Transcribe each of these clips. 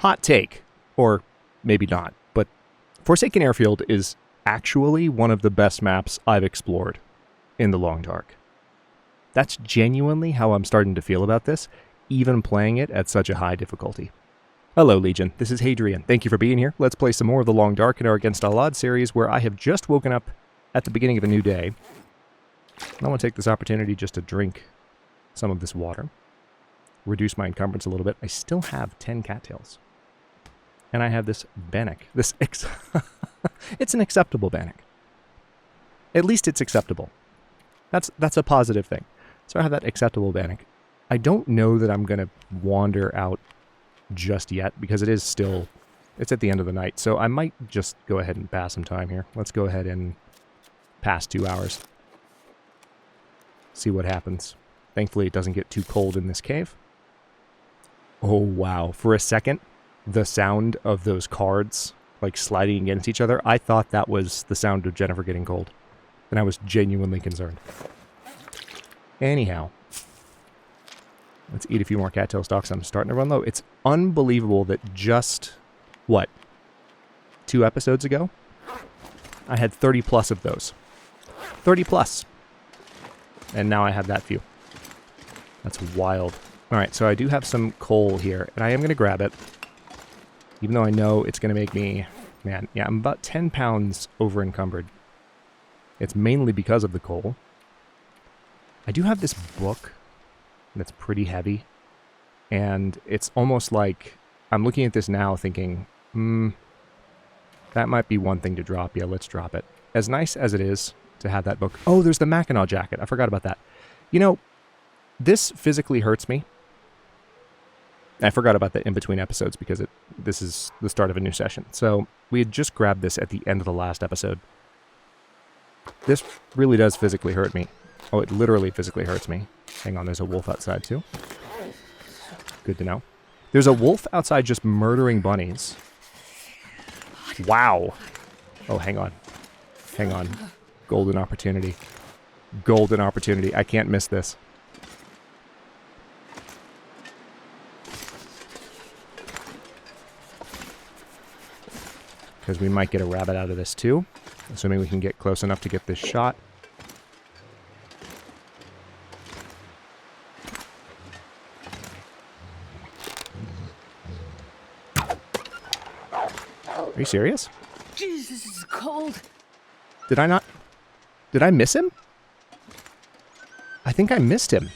Hot take, or maybe not, but Forsaken Airfield is actually one of the best maps I've explored in the Long Dark. That's genuinely how I'm starting to feel about this, even playing it at such a high difficulty. Hello Legion, this is Hadrian. Thank you for being here. Let's play some more of the Long Dark in our Against All Odds series, where I have just woken up at the beginning of a new day. I want to take this opportunity just to drink some of this water, reduce my encumbrance a little bit. I still have 10 cattails. And I have this bannock. It's an acceptable bannock. At least it's acceptable. That's a positive thing. So I have that acceptable bannock. I don't know that I'm going to wander out just yet, because it's at the end of the night. So I might just go ahead and pass some time here. Let's go ahead and pass 2 hours. See what happens. Thankfully it doesn't get too cold in this cave. Oh wow, for a second, the sound of those cards like sliding against each other, I thought that was the sound of Jennifer getting cold. And I was genuinely concerned. Anyhow, let's eat a few more cattail stalks. I'm starting to run low. It's unbelievable that just, 2 episodes ago, I had 30 plus of those. 30 plus. And now I have that few. That's wild. Alright, so I do have some coal here, and I am going to grab it. Even though I know it's going to make me... Man, yeah, I'm about 10 pounds over encumbered. It's mainly because of the coal. I do have this book that's pretty heavy. And it's almost like... I'm looking at this now thinking, that might be one thing to drop. Yeah, let's drop it. As nice as it is to have that book... Oh, there's the Mackinac jacket. I forgot about that. You know, this physically hurts me. I forgot about the in-between episodes because this is the start of a new session. So we had just grabbed this at the end of the last episode. This really does physically hurt me. Oh, it literally physically hurts me. Hang on, there's a wolf outside too. Good to know. There's a wolf outside just murdering bunnies. Wow. Oh, hang on. Hang on. Golden opportunity. Golden opportunity. I can't miss this. Because we might get a rabbit out of this too, assuming we can get close enough to get this shot. Are you serious? Jeez, this is cold. Did I not? Did I miss him? I think I missed him.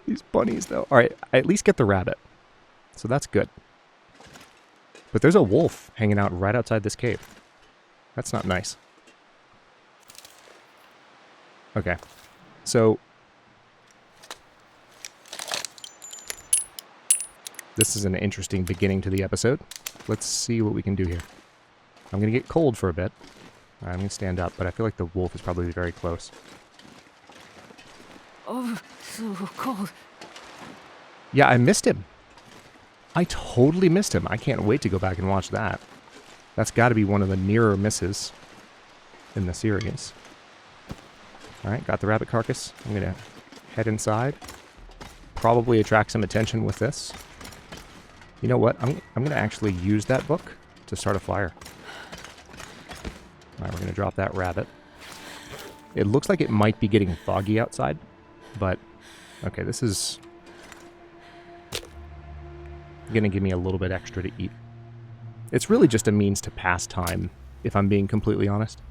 These bunnies, though. All right, I at least get the rabbit. So that's good. But there's a wolf hanging out right outside this cave. That's not nice. Okay. So... this is an interesting beginning to the episode. Let's see what we can do here. I'm going to get cold for a bit. I'm going to stand up, but I feel like the wolf is probably very close. Oh, so cold. Yeah, I missed him. I totally missed him. I can't wait to go back and watch that. That's got to be one of the nearer misses in the series. Alright, got the rabbit carcass. I'm going to head inside. Probably attract some attention with this. You know what? I'm going to actually use that book to start a fire. Alright, we're going to drop that rabbit. It looks like it might be getting foggy outside, but... okay, this is... going to give me a little bit extra to eat. It's really just a means to pass time, if I'm being completely honest.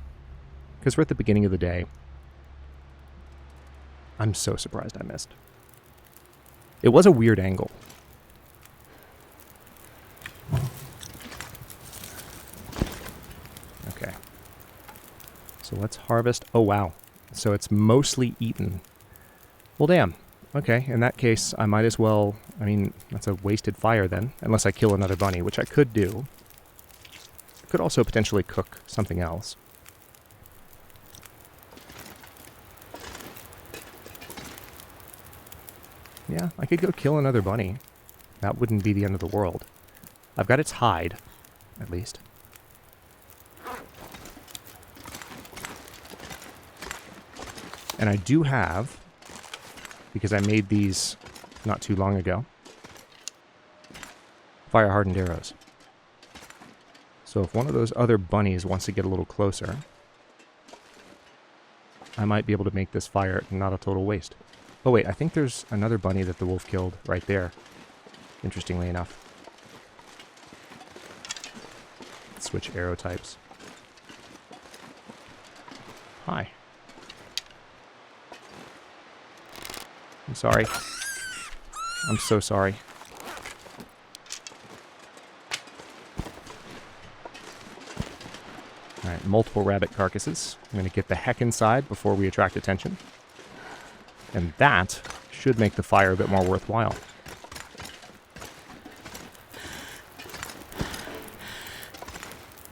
Because we're at the beginning of the day. I'm so surprised I missed. It was a weird angle. Okay. So let's harvest. Oh, wow. So it's mostly eaten. Well, damn. Okay, in that case, I might as well... I mean, that's a wasted fire then. Unless I kill another bunny, which I could do. I could also potentially cook something else. Yeah, I could go kill another bunny. That wouldn't be the end of the world. I've got its hide, at least. And I do have, because I made these not too long ago. Fire-hardened arrows. So if one of those other bunnies wants to get a little closer, I might be able to make this fire not a total waste. Oh wait, I think there's another bunny that the wolf killed right there, interestingly enough. Let's switch arrow types. Hi. I'm sorry. I'm so sorry. Alright, multiple rabbit carcasses. I'm going to get the heck inside before we attract attention. And that should make the fire a bit more worthwhile.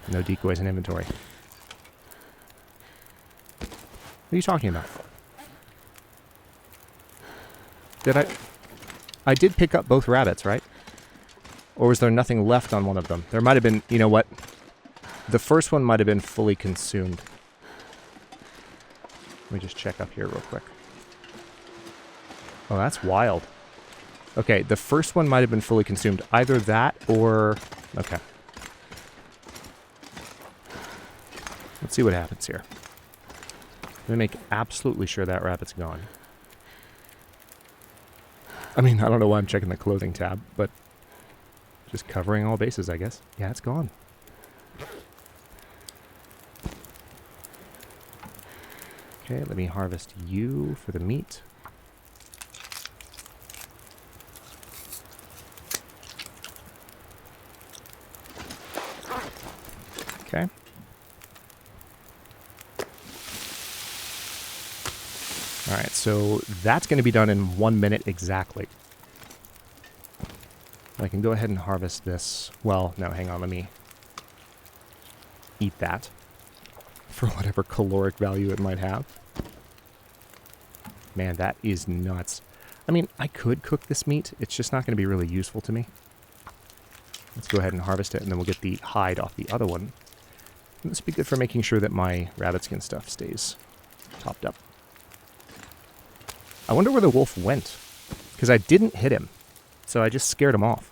No decoys in inventory. What are you talking about? I did pick up both rabbits, right? Or was there nothing left on one of them? There might have been, you know what? The first one might have been fully consumed. Let me just check up here real quick. Oh, that's wild. Okay, the first one might have been fully consumed. Either that or... Okay. Let's see what happens here. Let me make absolutely sure that rabbit's gone. I mean, I don't know why I'm checking the clothing tab, but just covering all bases, I guess. Yeah, it's gone. Okay, let me harvest you for the meat. Okay. Alright, so that's going to be done in 1 minute exactly. I can go ahead and harvest this. Well, no, hang on, let me eat that for whatever caloric value it might have. Man, that is nuts. I mean, I could cook this meat. It's just not going to be really useful to me. Let's go ahead and harvest it, and then we'll get the hide off the other one. And this will be good for making sure that my rabbit skin stuff stays topped up. I wonder where the wolf went, because I didn't hit him, so I just scared him off.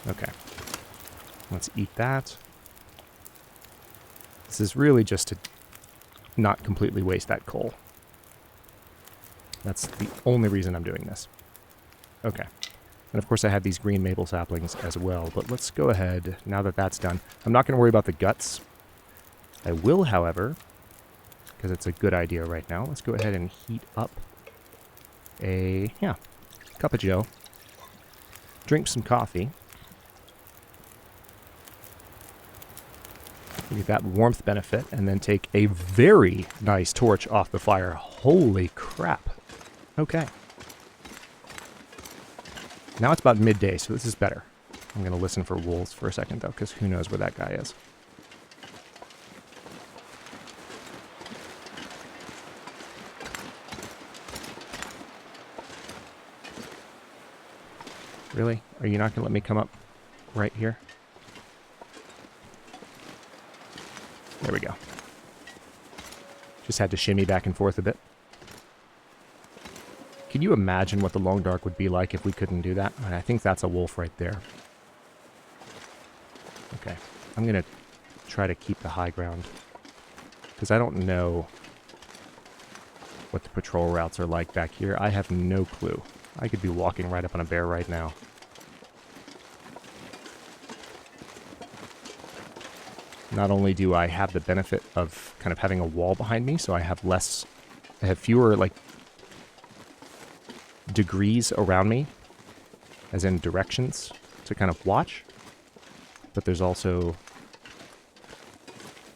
Okay, let's eat that. This is really just to not completely waste that coal. That's the only reason I'm doing this. Okay. And of course I have these green maple saplings as well, but let's go ahead, now that that's done. I'm not going to worry about the guts. I will, however, because it's a good idea right now, let's go ahead and heat up a, cup of joe. Drink some coffee. Get that warmth benefit, and then take a very nice torch off the fire. Holy crap. Okay. Now it's about midday, so this is better. I'm going to listen for wolves for a second, though, because who knows where that guy is. Really? Are you not going to let me come up right here? There we go. Just had to shimmy back and forth a bit. Can you imagine what the long dark would be like if we couldn't do that? And I think that's a wolf right there. Okay, I'm going to try to keep the high ground, because I don't know what the patrol routes are like back here. I have no clue. I could be walking right up on a bear right now. Not only do I have the benefit of kind of having a wall behind me, so I have fewer, like, degrees around me, as in directions, to kind of watch. But there's also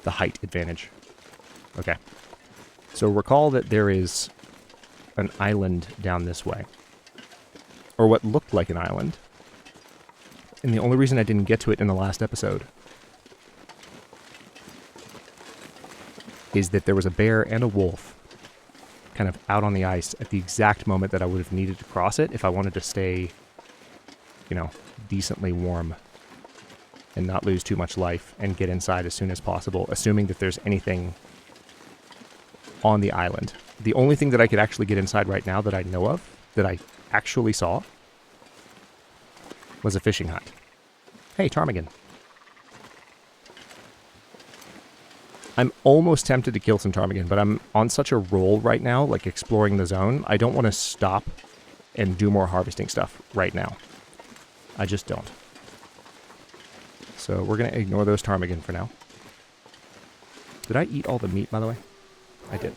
the height advantage. Okay. So recall that there is an island down this way. Or what looked like an island. And the only reason I didn't get to it in the last episode is that there was a bear and a wolf kind of out on the ice at the exact moment that I would have needed to cross it if I wanted to stay, you know, decently warm and not lose too much life and get inside as soon as possible, assuming that there's anything on the island. The only thing that I could actually get inside right now that I know of, that I actually saw, was a fishing hut. Hey, ptarmigan. I'm almost tempted to kill some ptarmigan, but I'm on such a roll right now, like exploring the zone, I don't want to stop and do more harvesting stuff right now. I just don't. So we're going to ignore those ptarmigan for now. Did I eat all the meat, by the way? I did.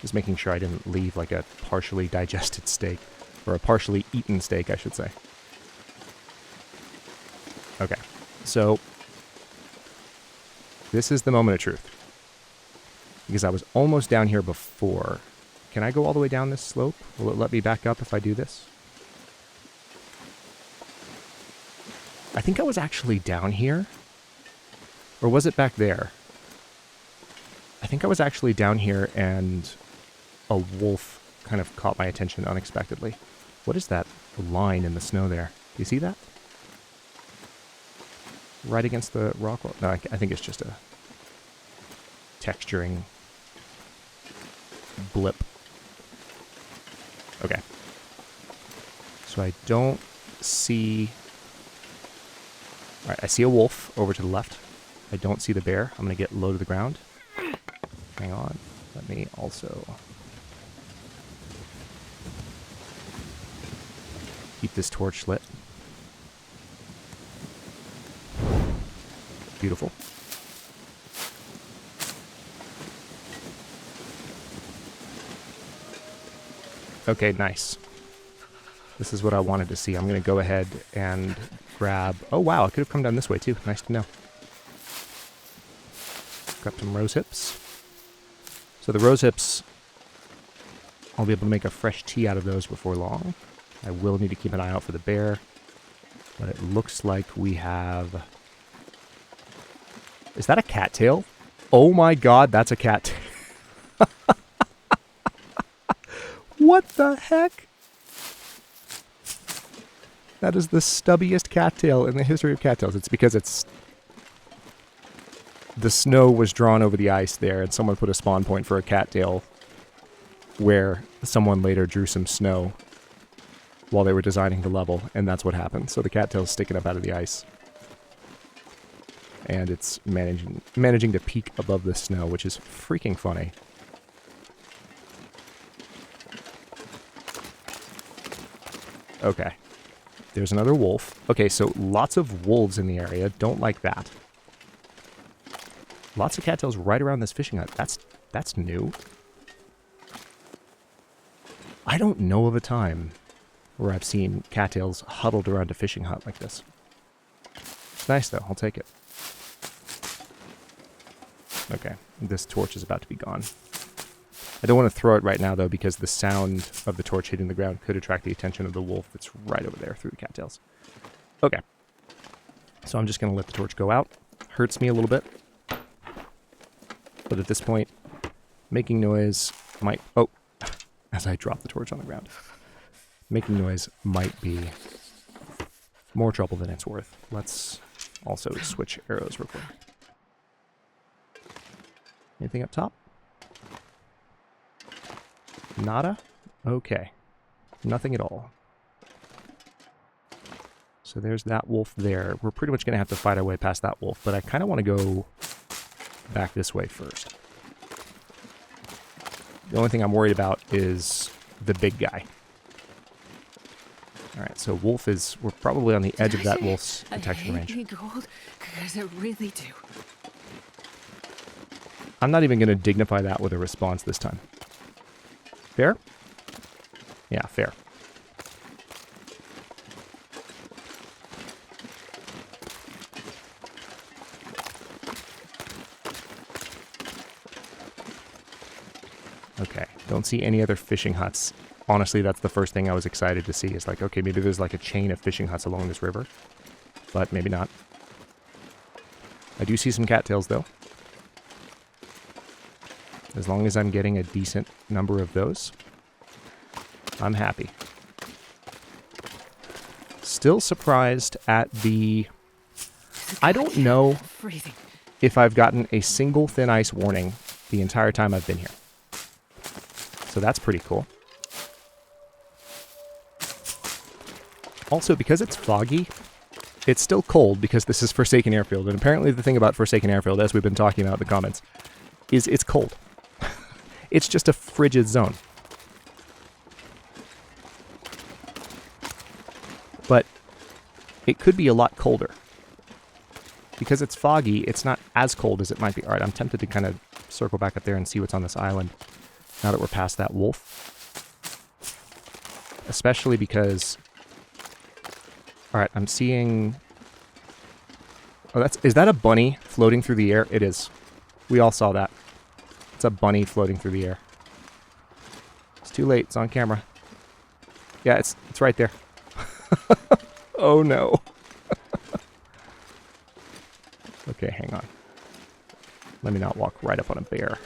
Just making sure I didn't leave like a partially digested steak. Or a partially eaten steak, I should say. Okay. So this is the moment of truth. Because I was almost down here before. Can I go all the way down this slope? Will it let me back up if I do this? I think I was actually down here. Or was it back there? I think I was actually down here and a wolf kind of caught my attention unexpectedly. What is that line in the snow there? Do you see that? Right against the rock wall? No, I think it's just a texturing blip. Okay. So I don't see... Alright, I see a wolf over to the left. I don't see the bear. I'm going to get low to the ground. Hang on. Let me also keep this torch lit. Beautiful. Okay, nice. This is what I wanted to see. I'm going to go ahead and grab... Oh, wow, I could have come down this way, too. Nice to know. Grab some rose hips. So the rose hips, I'll be able to make a fresh tea out of those before long. I will need to keep an eye out for the bear. But it looks like we have... Is that a cattail? Oh my god, that's a cattail. What the heck? That is the stubbiest cattail in the history of cattails. It's because it's... The snow was drawn over the ice there, and someone put a spawn point for a cattail where someone later drew some snow while they were designing the level, and that's what happened. So the cattail's sticking up out of the ice. And it's managing to peek above the snow, which is freaking funny. Okay. There's another wolf. Okay, so lots of wolves in the area. Don't like that. Lots of cattails right around this fishing hut. That's new. I don't know of a time where I've seen cattails huddled around a fishing hut like this. It's nice, though. I'll take it. Okay, this torch is about to be gone. I don't want to throw it right now, though, because the sound of the torch hitting the ground could attract the attention of the wolf that's right over there through the cattails. Okay. So I'm just going to let the torch go out. Hurts me a little bit. But at this point, making noise might... Oh, as I drop the torch on the ground. Making noise might be more trouble than it's worth. Let's also switch arrows real quick. Anything up top? Nada? Okay. Nothing at all. So there's that wolf there. We're pretty much going to have to fight our way past that wolf, but I kind of want to go back this way first. The only thing I'm worried about is the big guy. Alright, so wolf is... We're probably on the edge of that wolf's detection range. I hate gold, because I really do. I'm not even going to dignify that with a response this time. Fair? Yeah, fair. Okay, don't see any other fishing huts. Honestly, that's the first thing I was excited to see. Is like, okay, maybe there's like a chain of fishing huts along this river. But maybe not. I do see some cattails, though. As long as I'm getting a decent number of those, I'm happy. Still surprised at the I don't know Freezing. if I've gotten a single thin ice warning the entire time I've been here. So that's pretty cool. Also, because it's foggy, it's still cold because this is Forsaken Airfield. And apparently the thing about Forsaken Airfield, as we've been talking about in the comments, is it's cold. It's just a frigid zone. But it could be a lot colder. Because it's foggy, it's not as cold as it might be. Alright, I'm tempted to kind of circle back up there and see what's on this island now that we're past that wolf. Especially because... Alright, I'm seeing... Oh, is that a bunny floating through the air? It is. We all saw that. It's a bunny floating through the air. It's too late. It's on camera. Yeah, it's right there. Oh no. Okay, hang on. Let me not walk right up on a bear.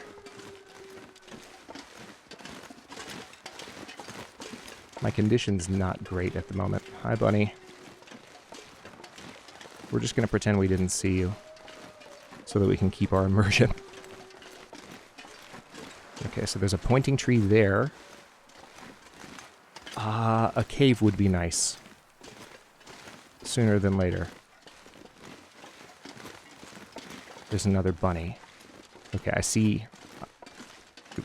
My condition's not great at the moment. Hi, bunny. We're just going to pretend we didn't see you so that we can keep our immersion. Okay, so there's a pointing tree there. A cave would be nice. Sooner than later. There's another bunny. Okay, I see.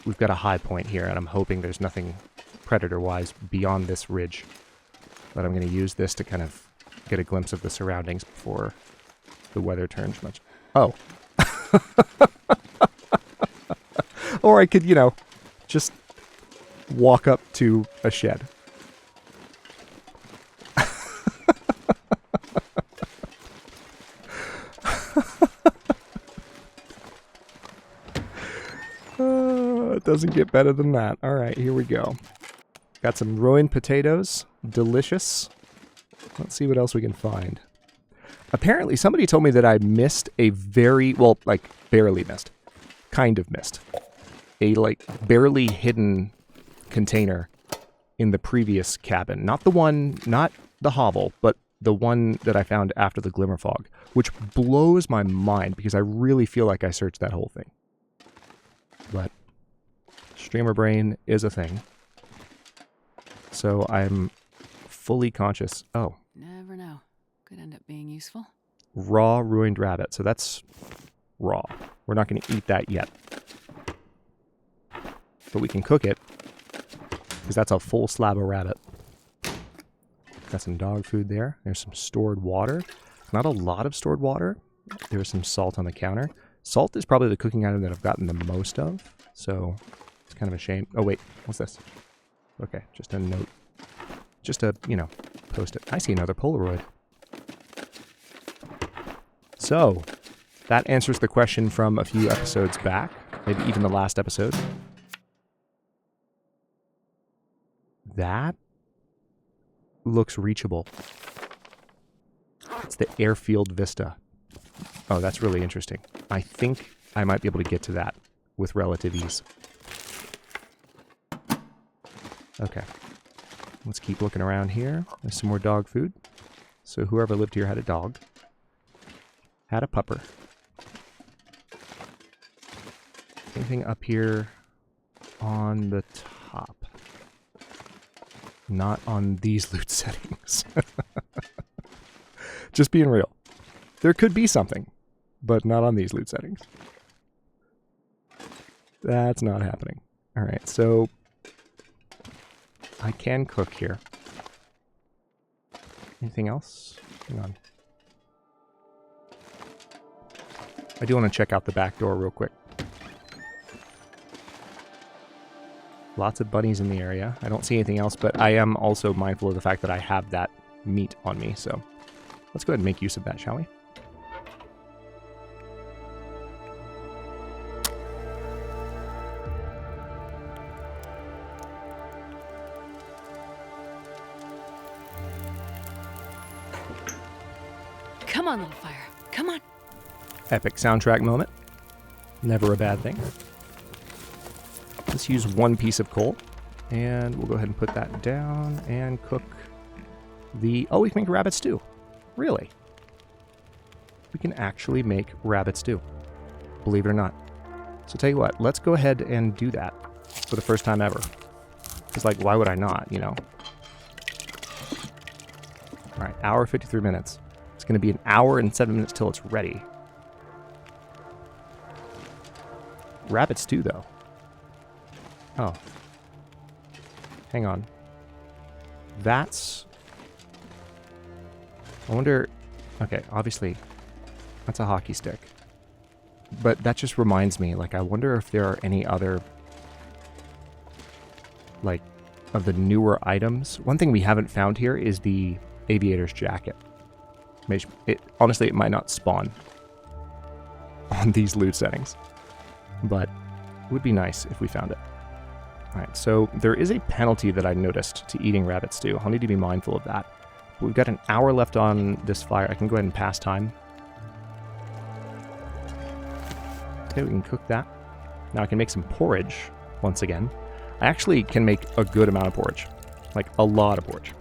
We've got a high point here, and I'm hoping there's nothing predator-wise beyond this ridge. But I'm going to use this to kind of get a glimpse of the surroundings before the weather turns much. Oh. Or I could, you know, just walk up to a shed. It doesn't get better than that. All right, here we go. Got some ruined potatoes. Delicious. Let's see what else we can find. Apparently, somebody told me that I missed a very, well, like, barely missed. Kind of missed. A, like, barely hidden container in the previous cabin. Not the one, not the hovel, but the one that I found after the glimmer fog. Which blows my mind, because I really feel like I searched that whole thing. But streamer brain is a thing. So I'm fully conscious. Oh. Never know. Could end up being useful. Raw ruined rabbit. So that's raw. We're not going to eat that yet. But we can cook it. Because that's a full slab of rabbit. Got some dog food there. There's some stored water. Not a lot of stored water. There's some salt on the counter. Salt is probably the cooking item that I've gotten the most of. So it's kind of a shame. Oh, wait. What's this? Okay. Just a note. Just a, you know, post it. I see another Polaroid. So, that answers the question from a few episodes back. Maybe even the last episode. That looks reachable. It's the airfield vista. Oh, that's really interesting. I think I might be able to get to that with relative ease. Okay. Let's keep looking around here. There's some more dog food. So whoever lived here had a dog. Had a pupper. Anything up here on the top? Not on these loot settings. Just being real. There could be something, but not on these loot settings. That's not happening. Alright, so I can cook here. Anything else? Hang on. I do want to check out the back door real quick. Lots of bunnies in the area. I don't see anything else, but I am also mindful of the fact that I have that meat on me, so let's go ahead and make use of that, shall we? Come on, little fire. Come on. Epic soundtrack moment. Never a bad thing. Let's use one piece of coal, and we'll go ahead and put that down and cook the... Oh, we can make a rabbit stew. Really? we can actually make rabbit stew. Believe it or not. So tell you what, let's go ahead and do that for the first time ever. Because, like, why would I not, you know? Alright, hour 53 minutes. It's going to be an hour and 7 minutes till it's ready. Rabbit stew, though. Oh. Hang on. That's... I wonder... Okay, obviously, that's a hockey stick. But that just reminds me, like, I wonder if there are any other, like, of the newer items. One thing we haven't found here is the aviator's jacket. Honestly, it might not spawn on these loot settings. But it would be nice if we found it. Alright, so there is a penalty that I noticed to eating rabbit stew. I'll need to be mindful of that. But we've got an hour left on this fire. I can go ahead and pass time. Okay, we can cook that. Now I can make some porridge once again. I actually can make a good amount of porridge. Like, a lot of porridge.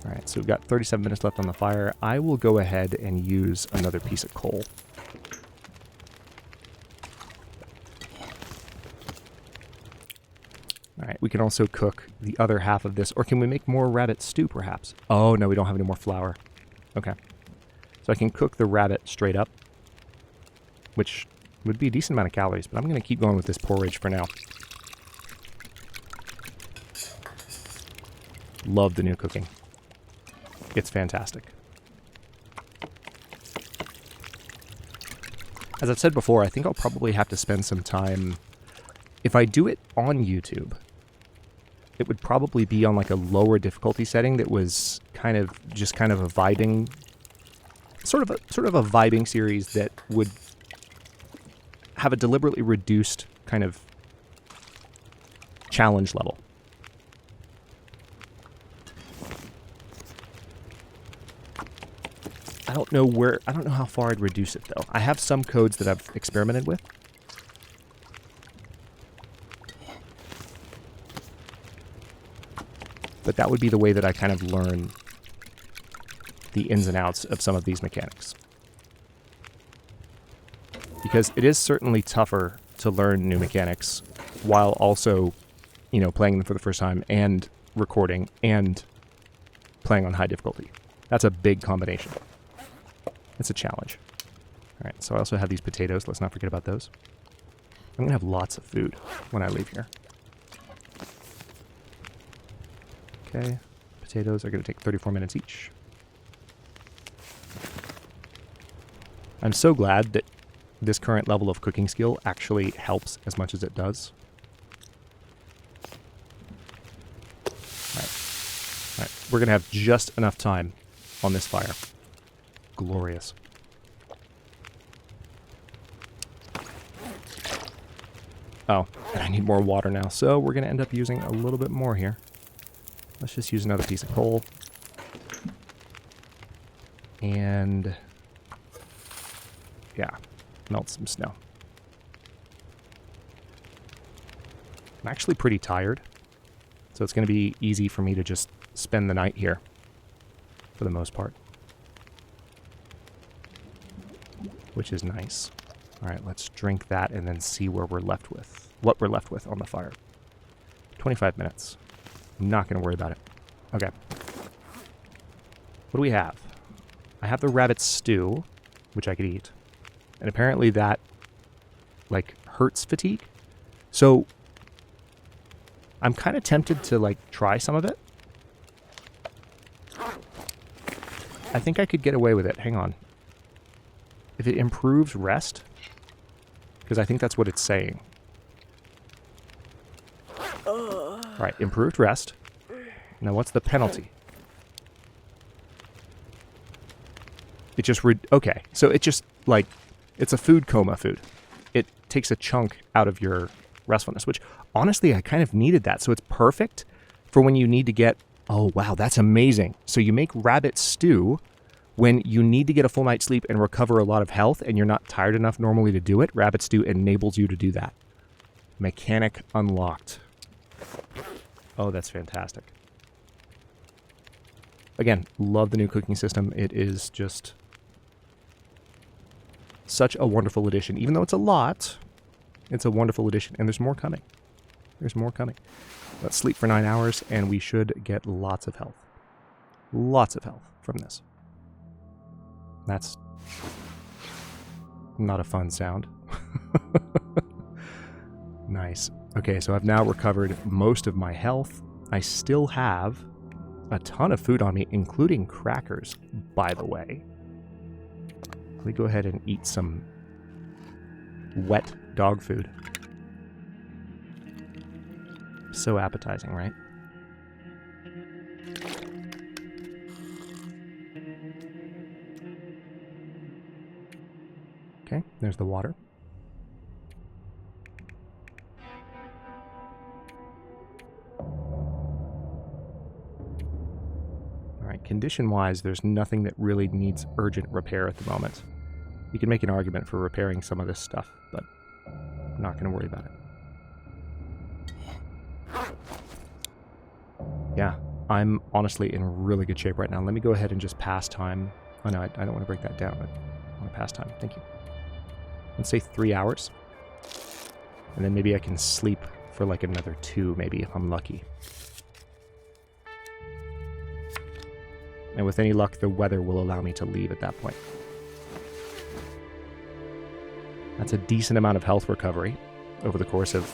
Alright, so we've got 37 minutes left on the fire. I will go ahead and use another piece of coal. Alright, we can also cook the other half of this. Or can we make more rabbit stew, perhaps? Oh, no, we don't have any more flour. Okay. So I can cook the rabbit straight up, which would be a decent amount of calories, but I'm going to keep going with this porridge for now. Love the new cooking. It's fantastic. As I've said before, I think I'll probably have to spend some time... If I do it on YouTube, it would probably be on like a lower difficulty setting that was kind of a vibing... Sort of a vibing series that would have a deliberately reduced kind of challenge level. I don't know how far I'd reduce it though. I have some codes that I've experimented with. But that would be the way that I kind of learn the ins and outs of some of these mechanics. Because it is certainly tougher to learn new mechanics while also, you know, playing them for the first time and recording and playing on high difficulty. That's a big combination. It's a challenge. Alright, so I also have these potatoes. Let's not forget about those. I'm going to have lots of food when I leave here. Okay, potatoes are going to take 34 minutes each. I'm so glad that this current level of cooking skill actually helps as much as it does. Alright, we're going to have just enough time on this fire. Glorious. Oh, and I need more water now, so we're going to end up using a little bit more here. Let's just use another piece of coal. And... yeah, melt some snow. I'm actually pretty tired, so it's going to be easy for me to just spend the night here, for the most part. Which is nice. Alright, let's drink that and then see where we're left with. What we're left with on the fire. 25 minutes. I'm not going to worry about it. Okay. What do we have? I have the rabbit stew, which I could eat. And apparently that, like, hurts fatigue. So, I'm kind of tempted to, like, try some of it. I think I could get away with it. Hang on. If it improves rest, because I think that's what it's saying. Right, improved rest. Now what's the penalty? It just okay, so it just, like, it's a food coma food. It takes a chunk out of your restfulness, which honestly I kind of needed that. So it's perfect for when you need to get, oh wow, that's amazing. So you make rabbit stew when you need to get a full night's sleep and recover a lot of health and you're not tired enough normally to do it. Rabbit stew enables you to do that. Mechanic unlocked. Oh, that's fantastic. Again, love the new cooking system. It is just such a wonderful addition. Even though it's a lot, it's a wonderful addition. And there's more coming. There's more coming. Let's sleep for 9 hours, and we should get lots of health. Lots of health from this. That's not a fun sound. Nice. Okay, so I've now recovered most of my health. I still have a ton of food on me, including crackers, by the way. Let me go ahead and eat some wet dog food. So appetizing, right? Okay, there's the water. Alright, condition-wise, there's nothing that really needs urgent repair at the moment. You can make an argument for repairing some of this stuff, but I'm not going to worry about it. Yeah, I'm honestly in really good shape right now. Let me go ahead and just pass time. Oh no, I don't want to break that down. I want to pass time. Thank you. Let's say 3 hours. And then maybe I can sleep for like another 2, maybe, if I'm lucky. And with any luck, the weather will allow me to leave at that point. That's a decent amount of health recovery over the course of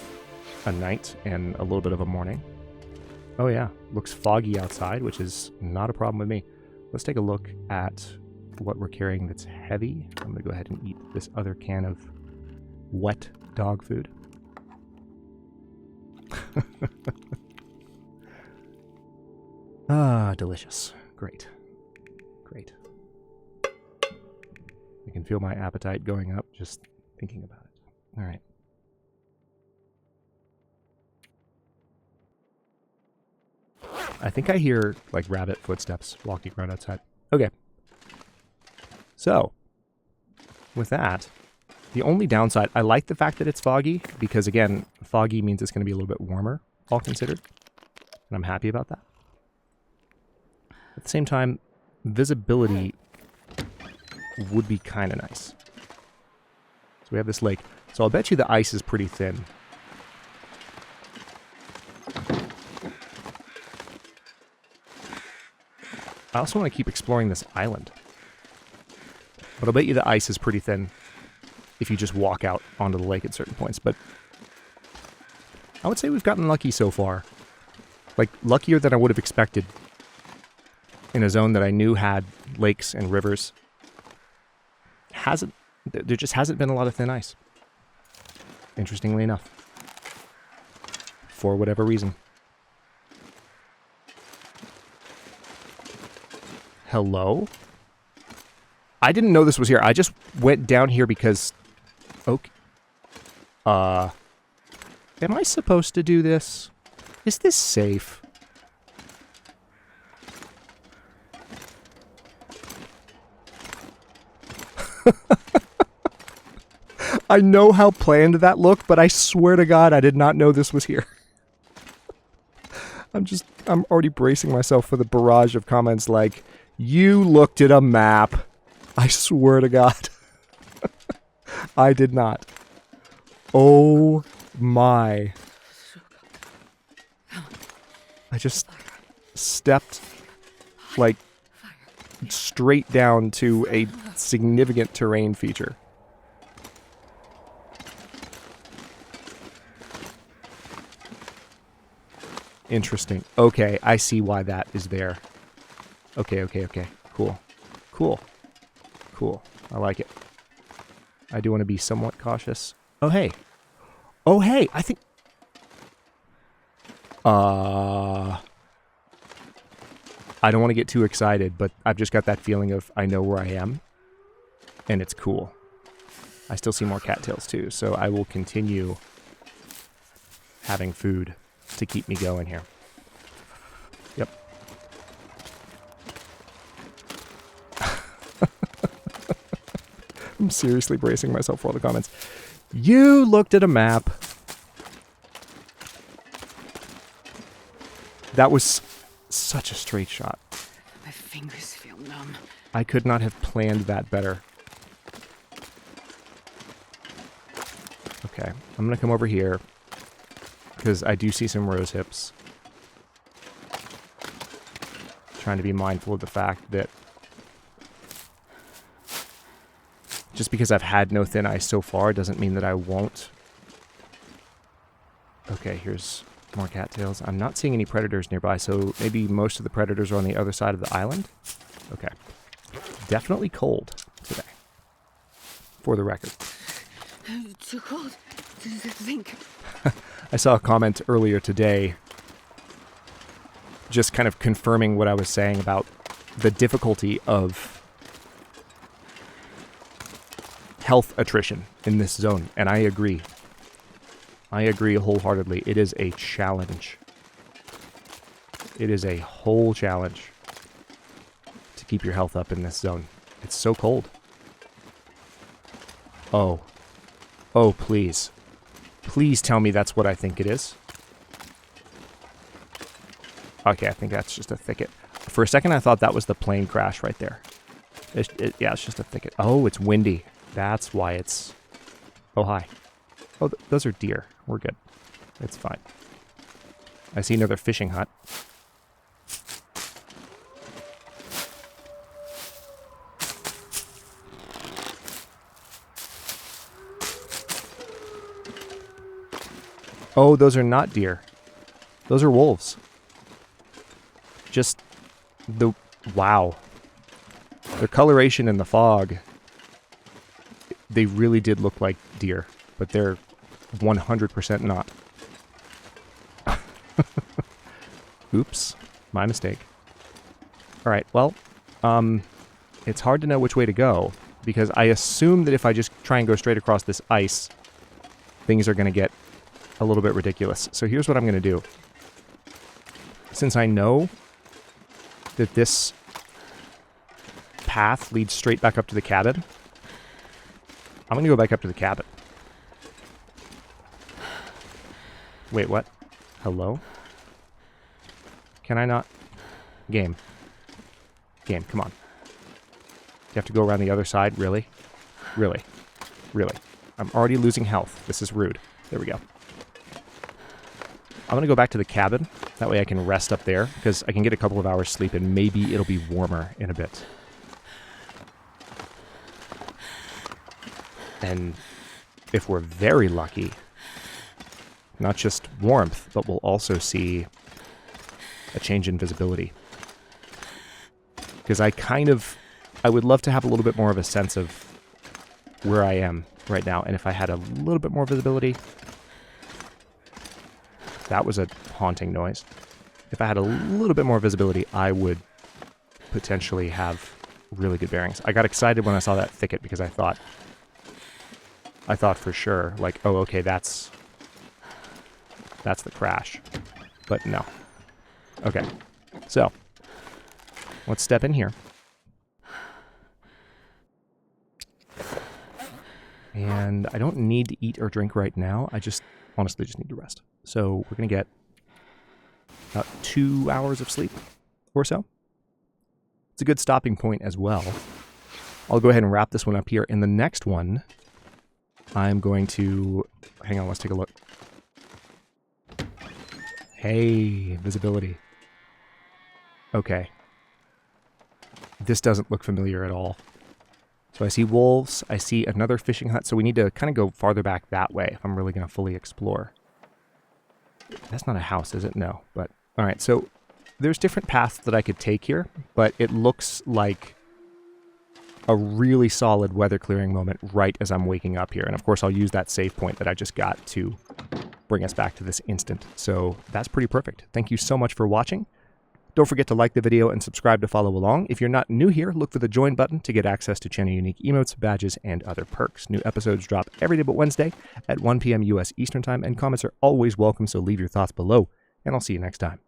a night and a little bit of a morning. Oh yeah, looks foggy outside, which is not a problem with me. Let's take a look at what we're carrying that's heavy. I'm going to go ahead and eat this other can of wet dog food. Ah, delicious. Great. Great. I can feel my appetite going up just thinking about it. All right. I think I hear, like, rabbit footsteps walking around outside. Okay. So, with that, the only downside, I like the fact that it's foggy, because, again, foggy means it's going to be a little bit warmer, all considered. And I'm happy about that. At the same time, visibility would be kind of nice. So we have this lake. So I'll bet you the ice is pretty thin. I also want to keep exploring this island. But I'll bet you the ice is pretty thin if you just walk out onto the lake at certain points. But I would say we've gotten lucky so far. Like, luckier than I would have expected in a zone that I knew had lakes and rivers. There just hasn't been a lot of thin ice. Interestingly enough. For whatever reason. Hello? I didn't know this was here. I just went down here because... Okay. Am I supposed to do this? Is this safe? I know how planned that looked, but I swear to God, I did not know this was here. I'm already bracing myself for the barrage of comments like, you looked at a map. I swear to God. I did not. Oh my. I just stepped like straight down to a significant terrain feature. Interesting. Okay, I see why that is there. Okay. Cool. I like it. I do want to be somewhat cautious. Oh, hey, I think... I don't want to get too excited, but I've just got that feeling of I know where I am, and it's cool. I still see more cattails too, so I will continue having food to keep me going here. Yep. I'm seriously bracing myself for all the comments. You looked at a map. That was such a straight shot. fingers feel numb. I could not have planned that better. Okay, I'm gonna come over here because I do see some rose hips. Trying to be mindful of the fact that just because I've had no thin ice so far doesn't mean that I won't. Okay, here's more cattails. I'm not seeing any predators nearby, so maybe most of the predators are on the other side of the island. Okay. Definitely cold today, for the record. Too cold to think. I saw a comment earlier today just kind of confirming what I was saying about the difficulty of health attrition in this zone, and I agree. I agree wholeheartedly. It is a challenge. It is a whole challenge to keep your health up in this zone. It's so cold. Oh. Oh, please. Please tell me that's what I think it is. Okay, I think that's just a thicket. For a second, I thought that was the plane crash right there. Yeah, it's just a thicket. Oh, it's windy. That's why it's... Oh, hi. Oh, those are deer. We're good. It's fine. I see another fishing hut. Oh, those are not deer. Those are wolves. Just the... Wow. Their coloration in the fog. They really did look like deer, but they're 100% not. Oops. My mistake. Alright, well, it's hard to know which way to go, because I assume that if I just try and go straight across this ice, things are going to get a little bit ridiculous. So here's what I'm going to do. Since I know that this path leads straight back up to the cabin, I'm going to go back up to the cabin. Wait, what? Hello? Can I not? Game. Game, come on. You have to go around the other side? Really? Really? Really? I'm already losing health. This is rude. There we go. I'm going to go back to the cabin. That way I can rest up there, because I can get a couple of hours sleep and maybe it'll be warmer in a bit. And if we're very lucky, not just warmth, but we'll also see a change in visibility. Because I would love to have a little bit more of a sense of where I am right now. And if I had a little bit more visibility, that was a haunting noise. If I had a little bit more visibility, I would potentially have really good bearings. I got excited when I saw that thicket because I thought for sure, like, oh, okay, that's the crash. But no. Okay. So, let's step in here. And I don't need to eat or drink right now. I honestly just need to rest. So we're going to get about 2 hours of sleep or so. It's a good stopping point as well. I'll go ahead and wrap this one up here. In the next one, I'm going to... Hang on, let's take a look. Hey, visibility. Okay. This doesn't look familiar at all. So I see wolves, I see another fishing hut, so we need to kind of go farther back that way if I'm really going to fully explore. That's not a house, is it? No, but... Alright, so there's different paths that I could take here, but it looks like a really solid weather clearing moment right as I'm waking up here. And of course I'll use that save point that I just got to bring us back to this instant. So that's pretty perfect. Thank you so much for watching. Don't forget to like the video and subscribe to follow along. If you're not new here, look for the join button to get access to channel unique emotes, badges, and other perks. New episodes drop every day but Wednesday at 1 p.m. US Eastern Time, and comments are always welcome, so leave your thoughts below, and I'll see you next time.